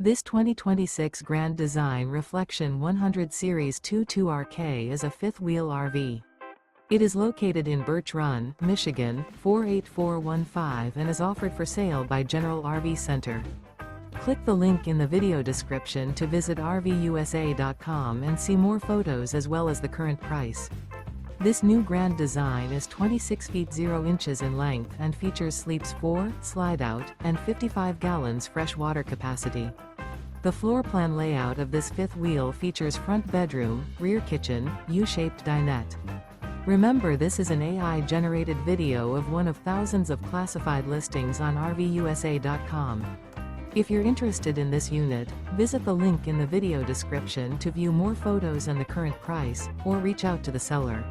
This 2026 Grand Design Reflection 100 Series 22RK is a fifth-wheel RV. It is located in Birch Run, Michigan, 48415 and is offered for sale by General RV Center. Click the link in the video description to visit RVUSA.com and see more photos as well as the current price. This new Grand Design is 26 feet 0 inches in length and features sleeps 4, slide-out, and 55 gallons fresh water capacity. The floor plan layout of this fifth wheel features front bedroom, rear kitchen, U-shaped dinette. Remember, this is an AI-generated video of one of thousands of classified listings on RVUSA.com. If you're interested in this unit, visit the link in the video description to view more photos and the current price, or reach out to the seller.